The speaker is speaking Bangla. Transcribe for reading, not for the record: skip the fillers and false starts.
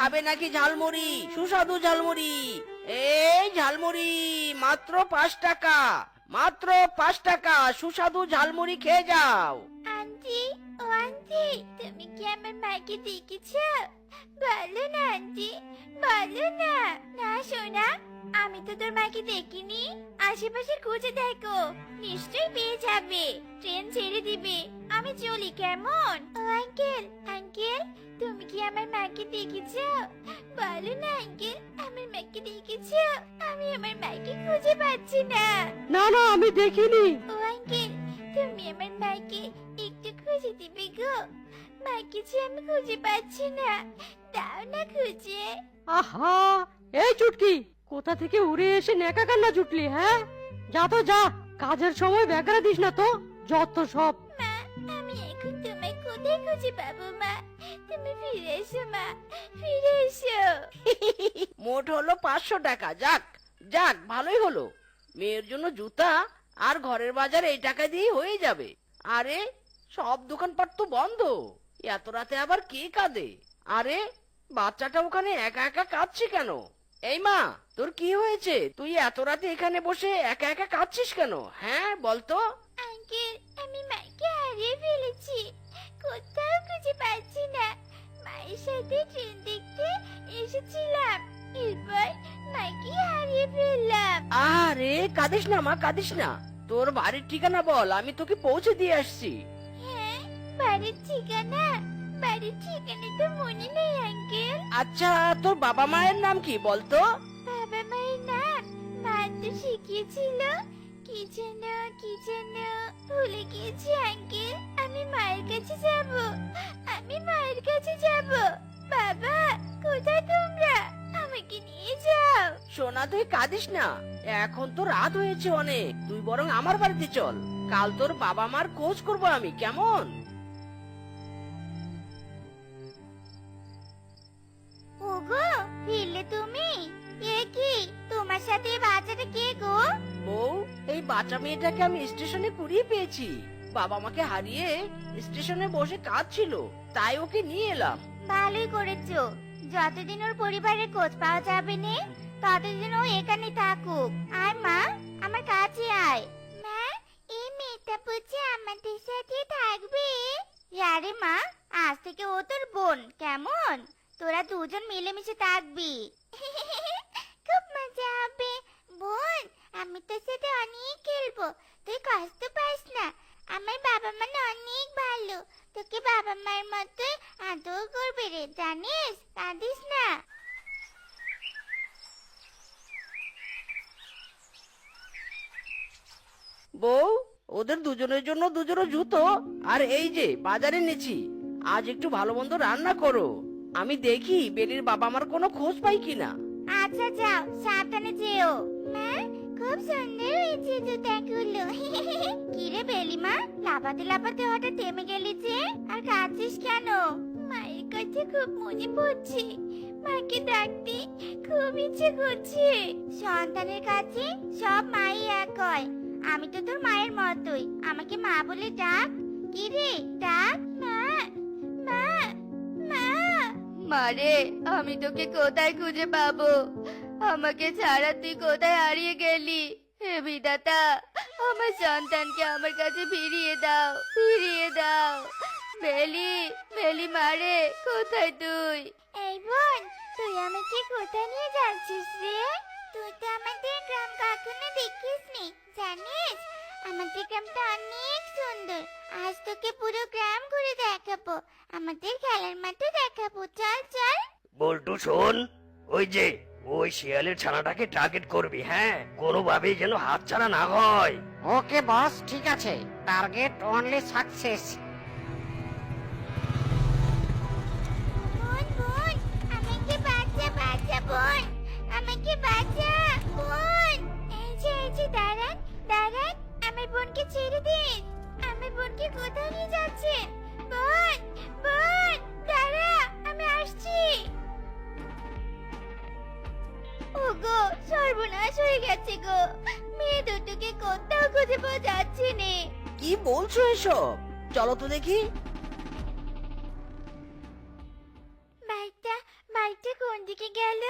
খাবে নাকি ঝালমুড়ি? সুস্বাদু ঝালমুড়ি। এই ঝালমুড়ি মাত্র 5 টাকা, মাত্র 5 টাকা। সুস্বাদু ঝালমুড়ি খেয়ে যাও। আন্টি, ও আন্টি, তুমি কি আমার মাকে দেখেছো? বলো না আন্টি, বলো না। না সোনা, আমি তো তোর মাকে দেখিনি। আশেপাশে খুঁজে দেখো, নিশ্চয়ই পেয়ে যাবে। ট্রেন ছেড়ে দিবে, আমি চলি কেমন? ও আঙ্কেল, আঙ্কেল, তুমি কি আমার মাকে দেখেছো? বলো না আঙ্কেল, আমার মাকে দেখেছো? আমি আমার মাকে খুঁজে পাচ্ছি না। না না, আমি দেখিনি। ও আঙ্কেল, তুমি আমার মাকে একটু খুঁজে দিবে গো? মাকে যে আমি খুঁজে পাচ্ছি না, দাও না খুঁজে। আহা, এই চুটকি, কোথা থেকে উড়ে এসে নেকা কান্না জুটলি? হ্যাঁ, যা তো যা, কাজের সময় বেকারা দিস না তো, যত সব। মা, আমি এখন তোমায় কোথায় খুঁজে পাবো মা? তুমি ফিরে এসো মা, ফিরে এসো। মোট হলো 500 টাকা। যাক যাক, ভালোই হলো। মেয়ের জন্য জুতা আর ঘরের বাজার এই টাকা দিয়েই হয়ে যাবে। আরে, সব দোকানপাট তো বন্ধ। এত রাতে আবার কে কাঁদে? আরে, বাচ্চাটা ওখানে একা একা কাঁদছে কেন? এই মা, তোর কি হয়েছে? তুই এত রাতে এখানে বসে একা একা কাঁদছিস কেন? হ্যাঁ, বলতো। আঙ্কেল, আমি মাকে হারিয়ে ফেলেছি, কোথাও খুঁজে পাচ্ছি না। মায়ের সাথে ট্রেন দেখতে এসেছিলাম, এরপর মাকে হারিয়ে ফেললাম। আরে কাঁদিস না মা, কাঁদিস না। তোর বাড়ির ঠিকানা বল, আমি তোকে পৌঁছে দিয়ে আসছি। হ্যাঁ, বাড়ির ঠিকানা? বাড়ির ঠিকানা তো মনে নেই আঙ্কেল। আচ্ছা, তোর বাবা মায়ের নাম কি বলতো? বাবা মায়ের নাম মা তো শিখিয়েছিল, কি যেন ভুলে গিয়েছি আঙ্কেল। আমি মায়ের কাছে যাব, আমি মায়ের কাছে যাব। বাবা, কোথায় তোমরা? আমাকে নিয়ে যাও। সোনা, তুই কাঁদিস না। এখন তো রাত হয়েছে অনেক। তুই বরং আমার বাড়িতে চল। কাল তোর বাবা মার খোঁজ করবো আমি, কেমন? ওগো, ফিরলে তুমি? এ কি, তোমার সাথে বাচ্চাটা কে গো? বউ, এই বাচ্চা মেয়েটাকে আমি স্টেশনে কুড়িয়ে পেয়েছি। বাবা মাকে হারিয়ে স্টেশনে বসে কাঁদছিল, তাই ওকে নিয়ে এলাম। ভালোই করেছো। যতদিন ওর পরিবারের খোঁজ পাওয়া যাবে না, ততদিন ও এখানে থাকুক। আর মা, আমার কাছে আয়। মা, এই মেয়েটা বুঝি আমাদের সাথে থাকবে? আরে মা, আজ থেকে ও তোর বোন, কেমন? তোরা দুজন মিলেমিশে থাকবি। খুব মজা হবে। বোন, আমি তোর সাথে অনেক খেলবো, তুই কষ্ট পাস না। আমার বাবা মা না অনেক ভালো, তোকে বাবা মায়ের মতোই আদর করবে রে, জানিস? কাঁদিস না। বউ, ওদের দুজনের জন্য দুজোড়া জুতো আর এই যে বাজারে এনেছি। আজ একটু ভালো মন্দ রান্না করো, আমি দেখি বেলির বাবা মার কোনো খোঁজ পাই কিনা। আচ্ছা যাও, সাবধানে যেও। মা, খুব সুন্দর হয়েছে জুতাগুলো। কি রে বেলিমা, লাফাতে লাফাতে হঠাৎ থেমে গেলি যে? আর কাঁদছিস কেন? মায়ের কাছে খুব মনে পড়ছে, মাকে ডাকতে খুব ইচ্ছে করছে। সন্তানের কাছে সব মাই এক হয়। আমি তো তোর মায়ের মতোই, আমাকে মা বলে ডাক। কি রে, ডাক। মা, মা, মা। মারে, আমি তোকে কোথায় খুঁজে পাবো? আমাকে ছাড়া তুই কোথায় হারিয়ে গেলি? হে বিধাতা, আমার সন্তানকে আমার কাছে ফিরিয়ে দাও, ফিরিয়ে দাও। বেলি, বেলি মারে, কোথায় তুই? এই বোন, তুই আমাকে কোথায় নিয়ে যাচ্ছিস রে? তুই তো আমাদের গ্রাম কখনো দেখিসনি, জানিস? আমাদের গ্রামটা অনেক সুন্দর। আজ তোকে পুরো গ্রাম ঘুরে দেখাবো, আমাদের খেলার মাঠও দেখাবো। চল চল। বল্টু শোন, ওই যে ওই শিয়ালের ছানাটাকে টার্গেট করবি, হ্যাঁ? কোনোভাবেই যেন হাতছাড়া না হয়। ওকে বস, ঠিক আছে। Target only success. বোন বোন, আমাকে বাঁচা বাঁচা বোন, আমাকে বাঁচা বোন। এই যে দাঁড়ান দাঁড়ান, আমার বোনকে ছেড়ে দিন। আমার বোনকে কোথায় নিয়ে যাচ্ছেন? বোন, বোন, দাঁড়া, আমি আসছি। ওগো, সর্বনাশ হয়ে গেছে গো। মেয়ে দুটোকে কোথাও খুঁজে পাওয়া যাচ্ছে না। কি বলছো এসব? চলো তো দেখি। বাড়িটা বাড়িটা ওদিকে গেল